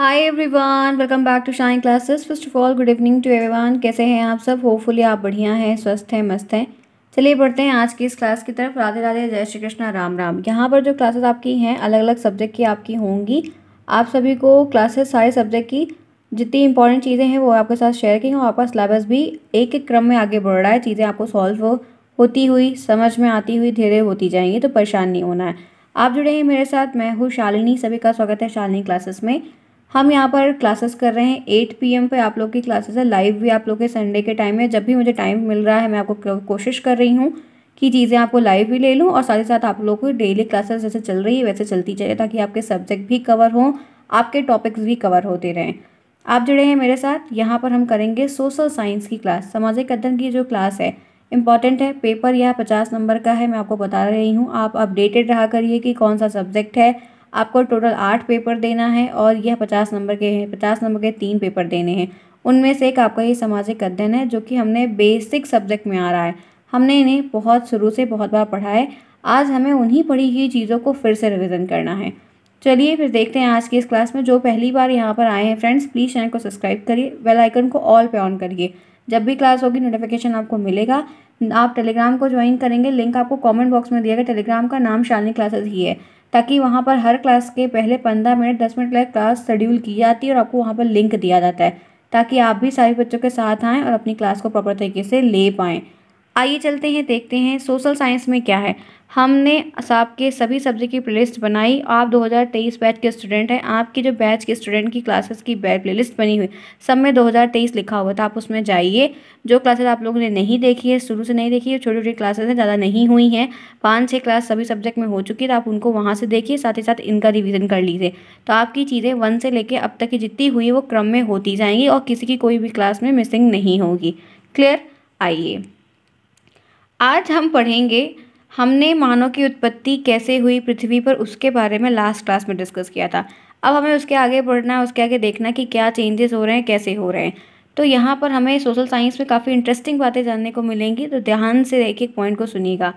Hi everyone, welcome back to shine classes. First of all good evening to everyone. कैसे हैं आप सब? Hopefully आप बढ़िया हैं, स्वस्थ हैं, मस्त हैं। चलिए बढ़ते हैं आज की इस क्लास की तरफ। राधे राधे, जय श्री कृष्णा, राम राम। यहाँ पर जो क्लासेस आपकी हैं अलग अलग सब्जेक्ट की आपकी होंगी। आप सभी को क्लासेस सारे सब्जेक्ट की जितनी इंपॉर्टेंट चीज़ें हैं वो आपके साथ शेयर की और आपका सिलेबस भी एक एक क्रम में आगे बढ़ रहा है। चीज़ें आपको सॉल्व होती हुई, समझ में आती हुई धीरे होती जाएंगी, तो परेशान नहीं होना है। आप जुड़े हैं मेरे साथ, मैं हूँ शालिनी। सभी का स्वागत है शालिनी क्लासेस में। हम यहाँ पर क्लासेस कर रहे हैं 8 PM पे। आप लोग की क्लासेस है लाइव भी आप लोग के संडे के टाइम में। जब भी मुझे टाइम मिल रहा है मैं आपको कोशिश कर रही हूँ कि चीज़ें आपको लाइव भी ले लूँ और साथ ही साथ आप लोग को डेली क्लासेस जैसे चल रही है वैसे चलती चले, ताकि आपके सब्जेक्ट भी कवर हों, आपके टॉपिक्स भी कवर होते रहें। आप जुड़े हैं मेरे साथ। यहाँ पर हम करेंगे सोशल साइंस की क्लास। सामाजिक अध्ययन की जो क्लास है इंपॉर्टेंट है। पेपर यह 50 नंबर का है, मैं आपको बता रही हूँ। आप अपडेटेड रहा करिए कि कौन सा सब्जेक्ट है। आपको टोटल 8 पेपर देना है और यह 50 नंबर के हैं। 50 नंबर के 3 पेपर देने हैं। उनमें से एक आपका ये सामाजिक अध्ययन है, जो कि हमने बेसिक सब्जेक्ट में आ रहा है। हमने इन्हें बहुत शुरू से बहुत बार पढ़ा है। आज हमें उन्हीं पढ़ी हुई चीज़ों को फिर से रिविज़न करना है। चलिए फिर देखते हैं आज की इस क्लास में। जो पहली बार यहाँ पर आए हैं फ्रेंड्स, प्लीज़ चैनल को सब्सक्राइब करिए, बेल आइकन को ऑल पे ऑन करिए। जब भी क्लास होगी नोटिफिकेशन आपको मिलेगा। आप टेलीग्राम को ज्वाइन करेंगे, लिंक आपको कमेंट बॉक्स में दिया गया। टेलीग्राम का नाम शालिनी क्लासेस ही है, ताकि वहाँ पर हर क्लास के पहले 15 मिनट 10 मिनट लगे क्लास शेड्यूल की जाती है और आपको वहाँ पर लिंक दिया जाता है, ताकि आप भी सारे बच्चों के साथ आएँ और अपनी क्लास को प्रॉपर तरीके से ले पाएँ। आइए चलते हैं, देखते हैं सोशल साइंस में क्या है। हमने आपके सभी सब्जेक्ट की प्लेलिस्ट बनाई। आप 2023 बैच के स्टूडेंट हैं। आपकी जो बैच के स्टूडेंट की क्लासेस की प्लेलिस्ट बनी हुई, सब में 2023 लिखा हुआ था। आप उसमें जाइए। जो क्लासेस आप लोगों ने नहीं देखी है, शुरू से नहीं देखी है, छोटी छोटी क्लासेस हैं, ज़्यादा नहीं हुई हैं, 5-6 क्लास सभी सब्जेक्ट में हो चुकी है, तो आप उनको वहाँ से देखिए। साथ ही साथ इनका रिवीजन कर लीजिए, तो आपकी चीज़ें 1 से लेकर अब तक की जितनी हुई है वो क्रम में होती जाएंगी और किसी की कोई भी क्लास में मिसिंग नहीं होगी। क्लियर? आइए आज हम पढ़ेंगे। हमने मानव की उत्पत्ति कैसे हुई पृथ्वी पर, उसके बारे में लास्ट क्लास में डिस्कस किया था। अब हमें उसके आगे बढ़ना है, उसके आगे देखना कि क्या चेंजेस हो रहे हैं, कैसे हो रहे हैं। तो यहाँ पर हमें सोशल साइंस में काफ़ी इंटरेस्टिंग बातें जानने को मिलेंगी, तो ध्यान से एक एक पॉइंट को सुनिएगा।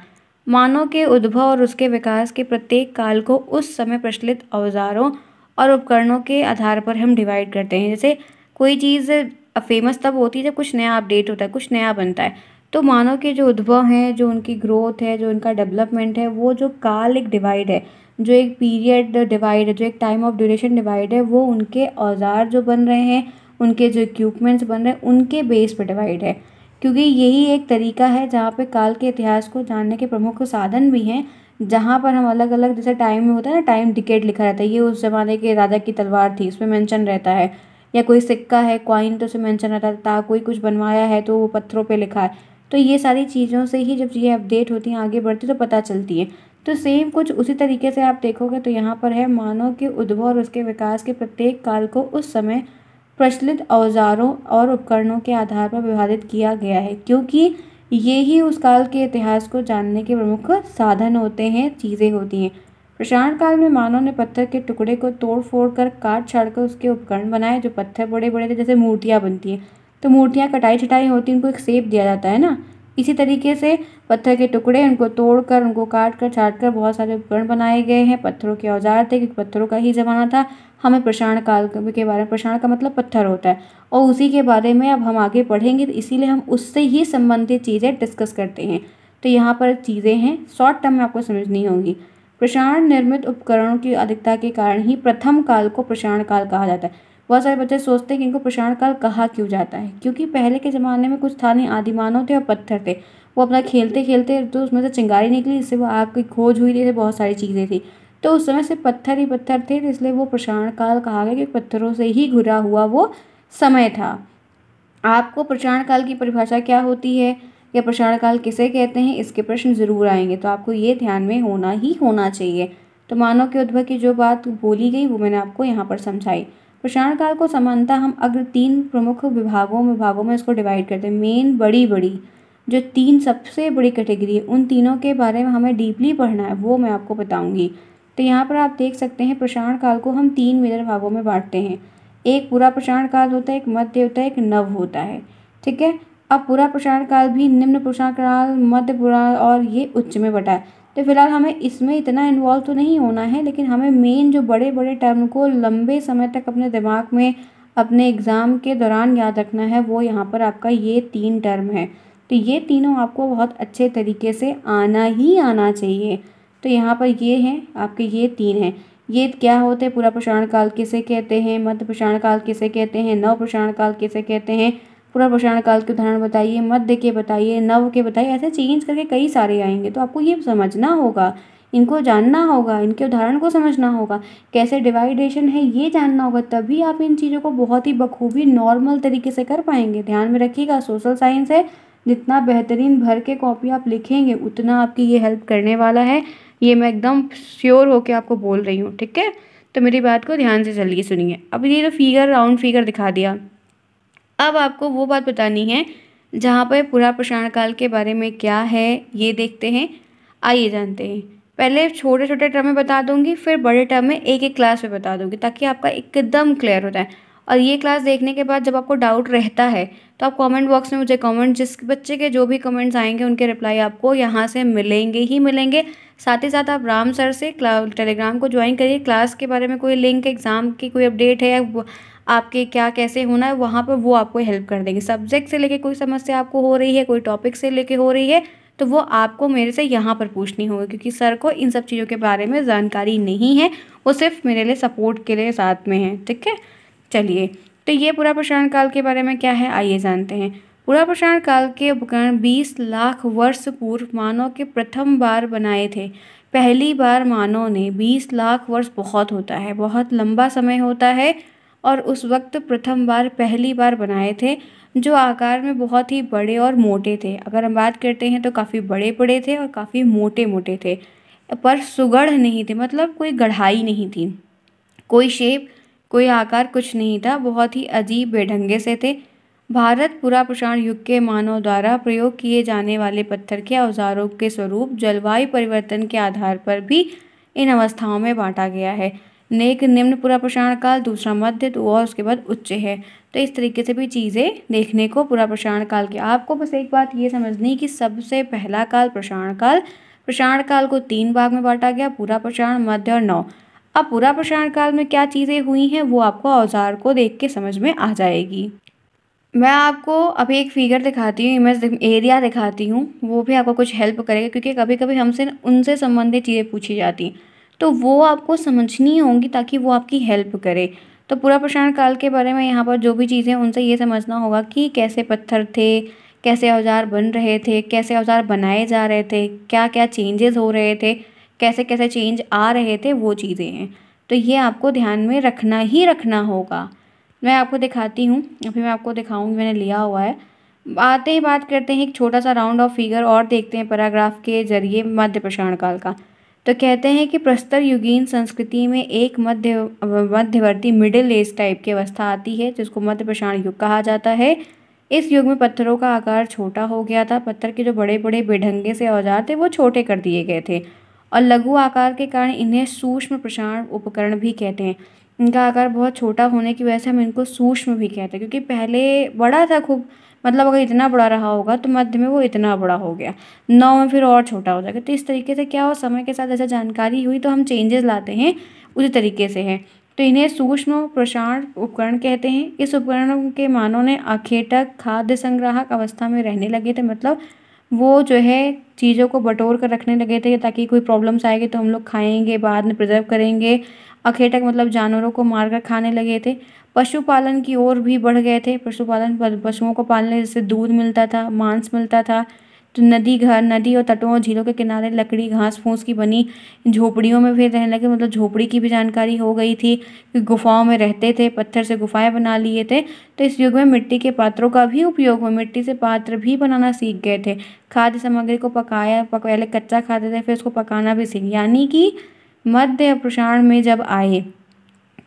मानव के उद्भव और उसके विकास के प्रत्येक काल को उस समय प्रचलित औजारों और उपकरणों के आधार पर हम डिवाइड करते हैं। जैसे कोई चीज़ फेमस तब होती है जब कुछ नया अपडेट होता है, कुछ नया बनता है। तो मानव के जो उद्भव हैं, जो उनकी ग्रोथ है, जो उनका डेवलपमेंट है, वो जो काल एक डिवाइड है, जो एक पीरियड डिवाइड है, जो एक टाइम ऑफ ड्यूरेशन डिवाइड है, वो उनके औजार जो बन रहे हैं, उनके जो इक्विपमेंट्स बन रहे हैं, उनके बेस पर डिवाइड है। क्योंकि यही एक तरीका है जहाँ पे काल के इतिहास को जानने के प्रमुख साधन भी हैं, जहाँ पर हम अलग अलग, जैसे टाइम में होता है ना, टाइम डिकेड लिखा रहता है, ये उस ज़माने के राजा की तलवार थी, उसमें मेंशन रहता है। या कोई सिक्का है, कॉइन, तो उसमें मेंशन रहता था। कोई कुछ बनवाया है तो वो पत्थरों पे लिखा है। तो ये सारी चीज़ों से ही जब चीज़ें अपडेट होती हैं, आगे बढ़ती, तो पता चलती है। तो सेम कुछ उसी तरीके से आप देखोगे तो यहाँ पर है, मानव के उद्भव और उसके विकास के प्रत्येक काल को उस समय प्रचलित औजारों और उपकरणों के आधार पर विभाजित किया गया है, क्योंकि ये ही उस काल के इतिहास को जानने के प्रमुख साधन होते हैं, चीज़ें होती हैं। प्रशांत काल में मानव ने पत्थर के टुकड़े को तोड़ फोड़ कर, काट छाड़ कर उसके उपकरण बनाए। जो पत्थर बड़े बड़े थे, जैसे मूर्तियाँ बनती हैं, तो मूर्तियाँ कटाई छटाई होती हैं, उनको एक शेप दिया जाता है ना। इसी तरीके से पत्थर के टुकड़े, उनको तोड़कर, उनको काट कर छाट कर बहुत सारे उपकरण बनाए गए हैं। पत्थरों के औजार थे, क्योंकि पत्थरों का ही ज़माना था। हमें प्रशांत काल के बारे में, प्रशांत का मतलब पत्थर होता है, और उसी के बारे में अब हम आगे पढ़ेंगे, तो इसीलिए हम उससे ही संबंधित चीज़ें डिस्कस करते हैं। तो यहाँ पर चीज़ें हैं, शॉर्ट टर्म में आपको समझनी होंगी। प्रशांत निर्मित उपकरणों की अधिकता के कारण ही प्रथम काल को प्रशांत काल कहा जाता है। बहुत सारे बच्चे सोचते हैं कि इनको प्रशांत काल कहा क्यों जाता है, क्योंकि पहले के ज़माने में कुछ था नहीं, आदिमानव थे और पत्थर थे। वो अपना खेलते खेलते तो उसमें से चिंगारी निकली, जिससे वो आग की खोज हुई, जैसे बहुत सारी चीज़ें थी। तो उस समय से पत्थर ही पत्थर थे, तो इसलिए वो प्रशांत काल कहा गया, क्योंकि पत्थरों से ही घिरा हुआ वो समय था। आपको प्रशांत काल की परिभाषा क्या होती है, या प्रशांत काल किसे कहते हैं, इसके प्रश्न जरूर आएंगे, तो आपको ये ध्यान में होना ही होना चाहिए। तो मानव के उद्भव की जो बात बोली गई वो मैंने आपको यहाँ पर समझाई। प्रशांत काल को समानता हम अगर 3 प्रमुख विभागों में इसको डिवाइड करते हैं। मेन बड़ी जो 3 सबसे बड़ी कैटेगरी है, उन तीनों के बारे में हमें डीपली पढ़ना है, वो मैं आपको बताऊंगी। तो यहाँ पर आप देख सकते हैं, प्रशांत काल को हम 3 मेजर भागों में बांटते हैं। एक पूरा प्रशांत काल होता है, एक मध्य होता है, एक नव होता है। ठीक है। अब पूरा प्रशांत काल भी निम्न प्रशांत काल, मध्य पूरा और ये उच्च में बटा है। तो फिलहाल हमें इसमें इतना इन्वॉल्व तो नहीं होना है, लेकिन हमें मेन जो बड़े बड़े टर्म को लंबे समय तक अपने दिमाग में अपने एग्ज़ाम के दौरान याद रखना है, वो यहाँ पर आपका ये 3 टर्म है। तो ये तीनों आपको बहुत अच्छे तरीके से आना ही आना चाहिए। तो यहाँ पर ये हैं आपके, ये 3 हैं। ये क्या होते हैं? पूरा प्रसारण काल किसे कहते हैं, मध्य प्रसारण काल किसे कहते हैं, नव प्रसारण काल किसे कहते हैं, पूरा प्रसारण काल के उदाहरण बताइए, मध्य के बताइए, नव के बताइए। ऐसे चेंज करके कई सारे आएंगे, तो आपको ये समझना होगा, इनको जानना होगा, इनके उदाहरण को समझना होगा, कैसे डिवाइडेशन है ये जानना होगा, तभी आप इन चीज़ों को बहुत ही बखूबी नॉर्मल तरीके से कर पाएंगे। ध्यान में रखिएगा, सोशल साइंस है, जितना बेहतरीन भर के कॉपी आप लिखेंगे उतना आपकी ये हेल्प करने वाला है। ये मैं एकदम श्योर होकर आपको बोल रही हूँ, ठीक है। तो मेरी बात को ध्यान से चलिए सुनिए। अब ये जो फिगर, राउंड फिगर दिखा दिया, अब आपको वो बात बतानी है जहाँ पर पूरा प्रसारण काल के बारे में क्या है ये देखते हैं। आइए जानते हैं। पहले छोटे छोटे टर्म में बता दूंगी, फिर बड़े टर्म में एक एक क्लास में बता दूंगी, ताकि आपका एकदम क्लियर हो जाए। और ये क्लास देखने के बाद जब आपको डाउट रहता है तो आप कमेंट बॉक्स में मुझे कमेंट, जिस बच्चे के जो भी कमेंट्स आएंगे उनके रिप्लाई आपको यहाँ से मिलेंगे ही मिलेंगे। साथ ही साथ आप राम सर से टेलीग्राम को ज्वाइन करिए। क्लास के बारे में कोई लिंक, एग्ज़ाम की कोई अपडेट है, आपके क्या कैसे होना है, वहाँ पर वो आपको हेल्प कर देंगे। सब्जेक्ट से लेके कोई समस्या आपको हो रही है, कोई टॉपिक से लेके हो रही है, तो वो आपको मेरे से यहाँ पर पूछनी होगी, क्योंकि सर को इन सब चीज़ों के बारे में जानकारी नहीं है, वो सिर्फ मेरे लिए सपोर्ट के लिए साथ में है, ठीक है। चलिए, तो ये पूरा प्रसारण काल के बारे में क्या है आइए जानते हैं। पूरा प्रसारण काल के उपकरण 20 लाख वर्ष पूर्व मानव के प्रथम बार बनाए थे। पहली बार मानव ने 20 लाख वर्ष, बहुत होता है, बहुत लंबा समय होता है, और उस वक्त प्रथम बार पहली बार बनाए थे, जो आकार में बहुत ही बड़े और मोटे थे। अगर हम बात करते हैं तो काफ़ी बड़े बड़े थे और काफ़ी मोटे मोटे थे, पर सुगढ़ नहीं थे, मतलब कोई गढ़ाई नहीं थी, कोई शेप, कोई आकार कुछ नहीं था, बहुत ही अजीब बेढंगे से थे। भारत पूरा प्रसारण युग के मानव द्वारा प्रयोग किए जाने वाले पत्थर के औजारों के स्वरूप जलवायु परिवर्तन के आधार पर भी इन अवस्थाओं में बांटा गया है। एक निम्न पूरा प्रसारण काल, दूसरा मध्य, तो और उसके बाद उच्च है। तो इस तरीके से भी चीज़ें देखने को पूरा प्रसारण काल की। आपको बस एक बात ये समझनी कि सबसे पहला काल प्रसारण काल, प्रसारण काल को 3 भाग में बांटा गया, पूरा प्रसारण, मध्य और नव। अब पूरा प्रसारण काल में क्या चीज़ें हुई हैं वो आपको औजार को देख के समझ में आ जाएगी। मैं आपको अभी एक फिगर दिखाती हूँ, इमेज एरिया दिखाती हूँ, वो भी आपको कुछ हेल्प करेगा, क्योंकि कभी कभी हमसे उनसे संबंधित चीज़ें पूछी जाती हैं, तो वो आपको समझनी होंगी ताकि वो आपकी हेल्प करे। तो पूरा प्रसारण काल के बारे में यहाँ पर जो भी चीज़ें, उनसे ये समझना होगा कि कैसे पत्थर थे, कैसे औजार बन रहे थे, कैसे औजार बनाए जा रहे थे, क्या क्या चेंजेस हो रहे थे, कैसे कैसे चेंज आ रहे थे, वो चीज़ें हैं। तो ये आपको ध्यान में रखना ही रखना होगा। मैं आपको दिखाती हूँ, अभी मैं आपको दिखाऊंगी, मैंने लिया हुआ है। आते ही बात करते हैं एक छोटा सा राउंड ऑफ फिगर और देखते हैं पैराग्राफ के जरिए मध्य प्रसारण काल का। तो कहते हैं कि प्रस्तर युगीन संस्कृति में एक मध्यवर्ती मिडिल एज टाइप की अवस्था आती है, जिसको मध्य प्रसारण युग कहा जाता है। इस युग में पत्थरों का आकार छोटा हो गया था, पत्थर के जो बड़े बड़े बेढंगे से औजार थे वो छोटे कर दिए गए थे, और लघु आकार के कारण इन्हें सूक्ष्म प्रसारण उपकरण भी कहते हैं। इनका आकार बहुत छोटा होने की वजह से हम इनको सूक्ष्म भी कहते हैं, क्योंकि पहले बड़ा था खूब, मतलब अगर इतना बड़ा रहा होगा तो मध्य में वो इतना बड़ा हो गया, नौ में फिर और छोटा हो जाएगा। तो इस तरीके से क्या हो, समय के साथ जैसे जानकारी हुई तो हम चेंजेस लाते हैं, उसी तरीके से है। तो इन्हें सूक्ष्म प्रसारण उपकरण कहते हैं। इस उपकरणों के मानव ने अखेटक खाद्य संग्राहक अवस्था में रहने लगे थे, मतलब वो जो है चीज़ों को बटोर कर रखने लगे थे, ताकि कोई प्रॉब्लम्स आएगी तो हम लोग खाएंगे, बाद में प्रिजर्व करेंगे। अखेटक मतलब जानवरों को मारकर खाने लगे थे। पशुपालन की ओर भी बढ़ गए थे। पशुपालन, पशुओं को पालने से दूध मिलता था, मांस मिलता था। तो नदी और तटों और झीलों के किनारे लकड़ी, घास फूस की बनी झोपड़ियों में फिर रहने लगे, मतलब झोपड़ी की भी जानकारी हो गई थी। गुफाओं में रहते थे, पत्थर से गुफाएं बना लिए थे। तो इस युग में मिट्टी के पात्रों का भी उपयोग हुआ, मिट्टी से पात्र भी बनाना सीख गए थे। खाद्य सामग्री को पहले कच्चा खाते थे, फिर उसको पकाना भी सीख, यानी कि मध्य प्रसारण में जब आए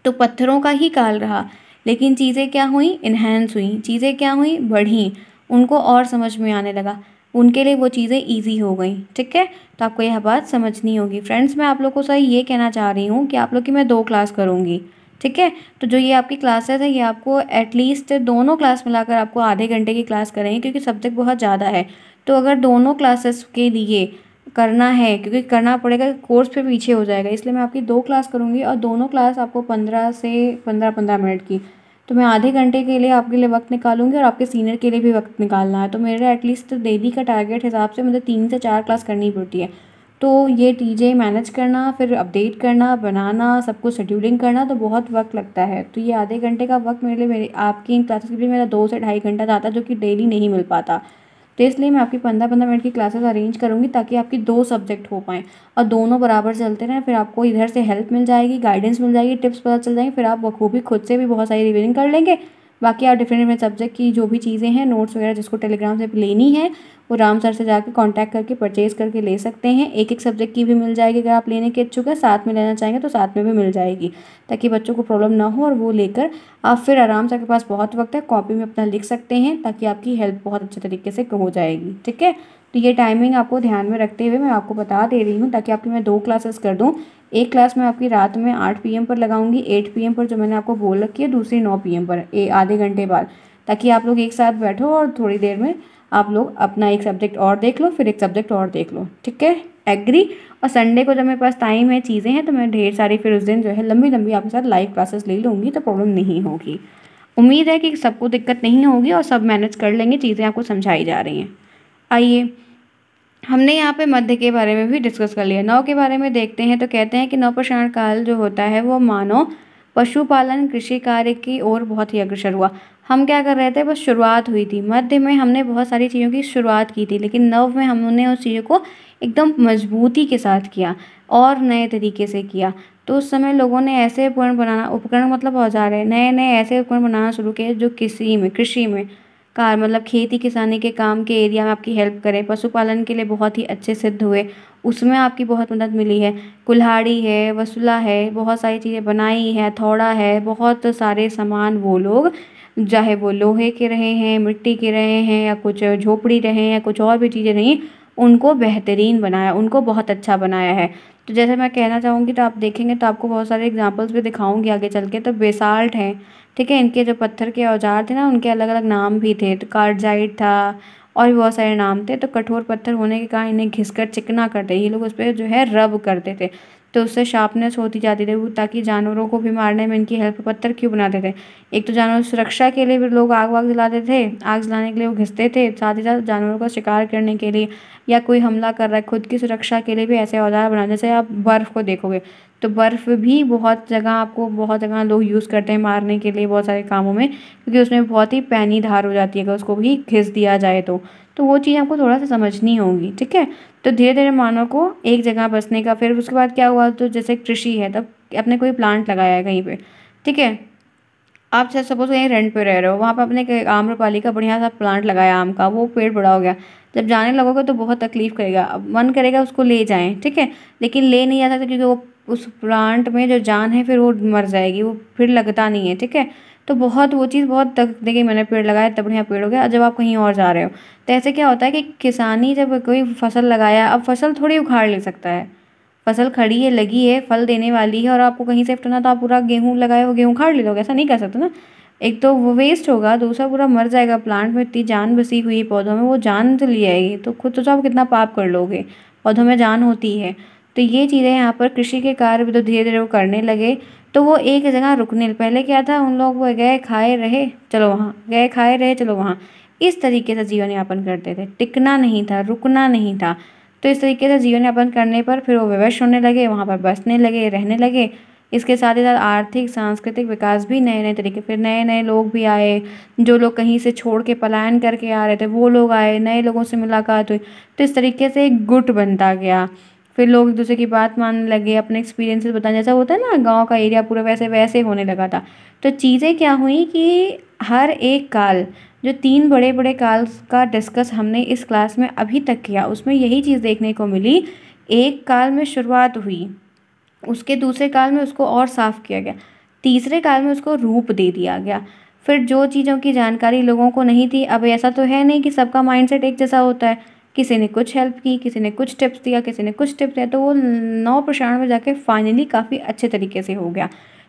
तो पत्थरों का ही काल रहा, लेकिन चीज़ें क्या हुई, इन्हेंस हुई, चीज़ें क्या हुई, बढ़ी, उनको और समझ में आने लगा, उनके लिए वो चीज़ें ईजी हो गई। ठीक है, तो आपको यह बात समझनी होगी। फ्रेंड्स, मैं आप लोग को सही ये कहना चाह रही हूँ कि आप लोग की मैं 2 क्लास करूँगी। ठीक है, तो जो ये आपकी क्लासेस है ये आपको एटलीस्ट दोनों क्लास मिलाकर आपको आधे घंटे की क्लास करेंगे, क्योंकि सब्जेक्ट बहुत ज़्यादा है। तो अगर दोनों क्लासेस के लिए करना है, क्योंकि करना पड़ेगा, कोर्स फिर पीछे हो जाएगा। इसलिए मैं आपकी 2 क्लास करूँगी और दोनों क्लास आपको 15 से 15-15 मिनट की। तो मैं आधे घंटे के लिए आपके लिए वक्त निकालूंगी और आपके सीनियर के लिए भी वक्त निकालना है। तो मेरा एटलीस्ट डेली का टारगेट हिसाब से मुझे 3 से 4 क्लास करनी पड़ती है। तो ये टीजे मैनेज करना, फिर अपडेट करना, बनाना, सब कुछ शेड्यूलिंग करना, तो बहुत वक्त लगता है। तो ये आधे घंटे का वक्त मेरे लिए, मेरी आपकी इन क्लासेस के लिए मेरा 2 से ढाई घंटा जाता है, जो कि डेली नहीं मिल पाता। तो इसलिए मैं आपकी 15-15 मिनट की क्लासेस अरेंज करूँगी, ताकि आपकी 2 सब्जेक्ट हो पाएँ और दोनों बराबर चलते रहें। फिर आपको इधर से हेल्प मिल जाएगी, गाइडेंस मिल जाएगी, टिप्स पता चल जाएंगे, फिर आप बखूबी खुद से भी बहुत सारी रिवीजन कर लेंगे। बाकी आप डिफरेंट डिफरेंट सब्जेक्ट की जो भी चीज़ें हैं, नोट्स वगैरह जिसको टेलीग्राम से लेनी है, वो राम सर से जाके कांटेक्ट करके परचेज करके ले सकते हैं। एक एक सब्जेक्ट की भी मिल जाएगी, अगर आप लेने के इच्छुक हैं, साथ में लेना चाहेंगे तो साथ में भी मिल जाएगी, ताकि बच्चों को प्रॉब्लम ना हो। और वो लेकर आप फिर आराम से, आपके पास बहुत वक्त है, कॉपी में अपना लिख सकते हैं, ताकि आपकी हेल्प बहुत अच्छे तरीके से हो जाएगी। ठीक है, तो ये टाइमिंग आपको ध्यान में रखते हुए मैं आपको बता दे रही हूँ, ताकि आपकी मैं 2 क्लासेस कर दूँ। एक क्लास मैं आपकी रात में 8 PM पर लगाऊंगी, 8 PM पर जो मैंने आपको बोल रखी है, दूसरी 9 PM पर आधे घंटे बाद, ताकि आप लोग एक साथ बैठो और थोड़ी देर में आप लोग अपना एक सब्जेक्ट और देख लो, फिर एक सब्जेक्ट और देख लो। ठीक है, एग्री। और संडे को जब मेरे पास टाइम है, चीज़ें हैं, तो मैं ढेर सारी फिर उस दिन जो है लंबी लंबी आपके साथ लाइव क्लासेस ले लूँगी, तो प्रॉब्लम नहीं होगी। उम्मीद है कि सबको दिक्कत नहीं होगी और सब मैनेज कर लेंगे, चीज़ें आपको समझाई जा रही हैं। आइए, हमने यहाँ पे मध्य के बारे में भी डिस्कस कर लिया। नव के बारे में देखते हैं। तो कहते हैं कि नवपाषाण काल जो होता है वो मानव पशुपालन कृषि कार्य की ओर बहुत ही अग्रसर हुआ। हम क्या कर रहे थे, बस शुरुआत हुई थी। मध्य में हमने बहुत सारी चीज़ों की शुरुआत की थी, लेकिन नव में हमने उस चीज़ों को एकदम मजबूती के साथ किया और नए तरीके से किया। तो उस समय लोगों ने ऐसे उपकरण मतलब औजार है, नए नए ऐसे उपकरण बनाना शुरू किए जो कृषि में कार मतलब खेती किसानी के काम के एरिया में आपकी हेल्प करें। पशुपालन के लिए बहुत ही अच्छे सिद्ध हुए, उसमें आपकी बहुत मदद मिली है। कुल्हाड़ी है, वसुला है, बहुत सारी चीज़ें बनाई है, हथौड़ा है, बहुत सारे सामान वो लोग, चाहे वो लोहे के रहे हैं, मिट्टी के रहे हैं, या कुछ झोपड़ी रहे हैं, या कुछ और भी चीज़ें रहीं, उनको बेहतरीन बनाया, उनको बहुत अच्छा बनाया है। तो जैसे मैं कहना चाहूँगी, तो आप देखेंगे तो आपको बहुत सारे एग्जाम्पल्स भी दिखाऊंगी आगे चल के। तो बेसाल्ट है, ठीक है, इनके जो पत्थर के औजार थे ना, उनके अलग अलग नाम भी थे। तो कार्जाइट था और भी बहुत सारे नाम थे। तो कठोर पत्थर होने के कारण इन्हें घिसकर चिकना करते, ये लोग उस पर जो है रब करते थे, तो उससे शार्पनेस होती जाती थी, ताकि जानवरों को भी मारने में इनकी हेल्प। पत्थर क्यों बनाते थे, एक तो जानवरों की सुरक्षा के लिए भी लोग आग वाग जलाते थे, आग जलाने के लिए वो घिसते थे, साथ ही साथ जानवरों का शिकार करने के लिए, या कोई हमला कर रहा है, खुद की सुरक्षा के लिए भी ऐसे औजार बनाते। जैसे आप बर्फ़ को देखोगे, तो बर्फ़ भी बहुत जगह आपको, बहुत जगह लोग यूज़ करते हैं मारने के लिए, बहुत सारे कामों में, क्योंकि उसमें बहुत ही पैनी धार हो जाती है, अगर उसको भी घिस दिया जाए तो वो चीज़ आपको थोड़ा सा समझनी होगी। ठीक है, तो धीरे धीरे मानव को एक जगह बसने का, फिर उसके बाद क्या हुआ, तो जैसे कृषि है, तब आपने कोई प्लांट लगाया है कहीं पे, ठीक है, आप जैसे सपोज कहीं रेंट पे रह रहे हो, वहाँ पे आपने एक आम्रपाली का बढ़िया सा प्लांट लगाया आम का, वो पेड़ बड़ा हो गया, जब जाने लगोगे तो बहुत तकलीफ करेगा, अब मन करेगा उसको ले जाएं, ठीक है, लेकिन ले नहीं जा सकते, क्योंकि वो उस प्लांट में जो जान है, फिर वो मर जाएगी, वो फिर लगता नहीं है। ठीक है, तो बहुत वो चीज़ बहुत देखिए, मैंने पेड़ लगाया, इतना बढ़िया पेड़ हो गया, जब आप कहीं और जा रहे हो, तो ऐसे क्या होता है कि किसानी जब कोई फसल लगाया, अब फसल थोड़ी उखाड़ ले सकता है, फसल खड़ी है, लगी है, फल देने वाली है, और आपको कहीं से हटाना, तो आप पूरा गेहूँ लगाए हो, गेहूँ उखाड़ ले लोगे, ऐसा नहीं कर सकते ना। एक तो वो वेस्ट होगा, दूसरा पूरा मर जाएगा, प्लांट में इतनी जान बसी हुई है पौधों में, वो जान चली जाएगी, तो खुद तो आप कितना पाप कर लोगे, पौधों में जान होती है। तो ये चीज़ें यहाँ पर कृषि के कार्य भी तो धीरे धीरे वो करने लगे। तो वो एक जगह रुकने, पहले क्या था, उन लोग वो गए खाए रहे चलो वहाँ, गए खाए रहे चलो वहाँ, इस तरीके से जीवन यापन करते थे, टिकना नहीं था, रुकना नहीं था। तो इस तरीके से जीवन यापन करने पर फिर वो विवश होने लगे, वहाँ पर बसने लगे, रहने लगे। इसके साथ ही साथ आर्थिक सांस्कृतिक विकास भी नए नए तरीके, फिर नए नए लोग भी आए, जो लोग कहीं से छोड़ के पलायन करके आ रहे थे वो लोग आए, नए लोगों से मुलाकात हुई, तो इस तरीके से एक गुट बनता गया। फिर लोग एक दूसरे की बात मानने लगे, अपने एक्सपीरियंसेस बताने, जैसा होता है ना गांव का एरिया पूरा, वैसे वैसे होने लगा था। तो चीज़ें क्या हुई कि हर एक काल, जो 3 बड़े बड़े काल का डिस्कस हमने इस क्लास में अभी तक किया, उसमें यही चीज़ देखने को मिली। एक काल में शुरुआत हुई, उसके दूसरे काल में उसको और साफ किया गया, तीसरे काल में उसको रूप दे दिया गया। फिर जो चीज़ों की जानकारी लोगों को नहीं थी, अब ऐसा तो है नहीं कि सबका माइंडसेट एक जैसा होता है, किसी ने कुछ हेल्प की, किसी ने कुछ टिप्स दिया, किसी ने कुछ टिप्स दिया, तो वो नवपाषाण में जाके फाइनली काफ़ी अच्छे तरीके से हो गया।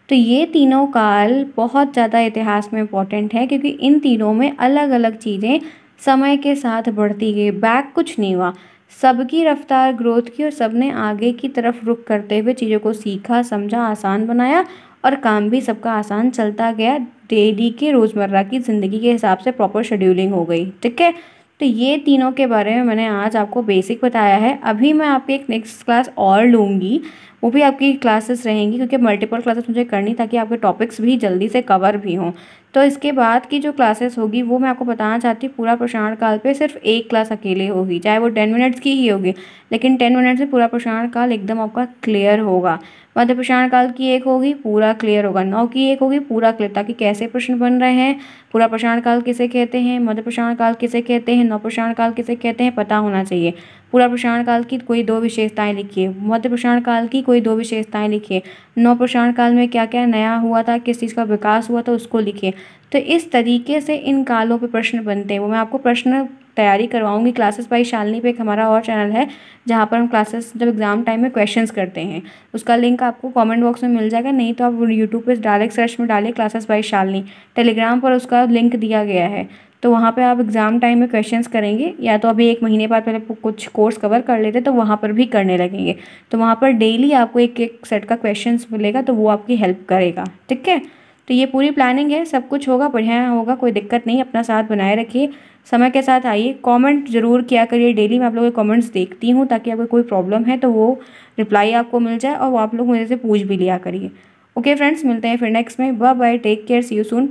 तो ये तीनों काल बहुत ज़्यादा इतिहास में इम्पोर्टेंट है, क्योंकि इन तीनों में अलग अलग चीज़ें समय के साथ बढ़ती गई, बैक कुछ नहीं हुआ। सबकी रफ्तार ग्रोथ की और सबने आगे की तरफ रुख करते हुए चीज़ों को सीखा, समझा, आसान बनाया और काम भी सबका आसान चलता गया। डेली के रोज़मर्रा की ज़िंदगी के हिसाब से प्रॉपर शेड्यूलिंग हो गई। ठीक है, तो ये तीनों के बारे में मैंने आज आपको बेसिक बताया है। अभी मैं आपकी एक नेक्स्ट क्लास और लूँगी, वो भी आपकी क्लासेस रहेंगी क्योंकि मल्टीपल क्लासेस मुझे करनी ताकि आपके टॉपिक्स भी जल्दी से कवर भी हों। तो इसके बाद की जो क्लासेस होगी वो मैं आपको बताना चाहती हूँ, पूरा प्रसारण काल पे सिर्फ एक क्लास अकेले होगी, चाहे वो 10 मिनट्स की ही होगी, लेकिन 10 मिनट से पूरा प्रसारण काल एकदम आपका क्लियर होगा। मध्य प्रसारण काल की एक होगी, पूरा क्लियर होगा। 9 की एक होगी, पूरा क्लियर, ताकि कैसे प्रश्न बन रहे हैं, पूरा प्रसारण काल किसे कहते हैं, मध्य प्रसारण काल किसे कहते हैं, नव प्रसारण काल किसे कहते हैं, पता होना चाहिए। पूरा प्रसारण काल की कोई 2 विशेषताएं लिखिए, मध्य प्रसारण काल की कोई 2 विशेषताएं लिखिए, नव प्रसारण काल में क्या क्या नया हुआ था, किस चीज़ का विकास हुआ था, उसको लिखिए। तो इस तरीके से इन कालों पे प्रश्न बनते हैं। वो मैं आपको प्रश्न तैयारी करवाऊंगी क्लासेस बाय शालिनी पे। एक हमारा और चैनल है जहाँ पर हम क्लासेस जब एग्ज़ाम टाइम में क्वेश्चंस करते हैं, उसका लिंक आपको कमेंट बॉक्स में मिल जाएगा, नहीं तो आप यूट्यूब पे डायरेक्ट सर्च में डालिए क्लासेस बाय शालिनी। टेलीग्राम पर उसका लिंक दिया गया है, तो वहाँ पे आप एग्ज़ाम टाइम में क्वेश्चंस करेंगे, या तो अभी 1 महीने बाद पहले कुछ कोर्स कवर कर लेते तो वहाँ पर भी करने लगेंगे। तो वहाँ पर डेली आपको एक एक सेट का क्वेश्चंस मिलेगा, तो वो आपकी हेल्प करेगा। ठीक है, तो ये पूरी प्लानिंग है, सब कुछ होगा, बढ़िया होगा, कोई दिक्कत नहीं। अपना साथ बनाए रखिए, समय के साथ आइए। कमेंट ज़रूर किया करिए, डेली मैं आप लोगों के कमेंट्स देखती हूँ, ताकि अगर कोई प्रॉब्लम है तो वो रिप्लाई आपको मिल जाए और वो आप लोग मेरे से पूछ भी लिया करिए। ओके फ्रेंड्स, मिलते हैं फिर नेक्स्ट में। Bye bye, take care, see you soon.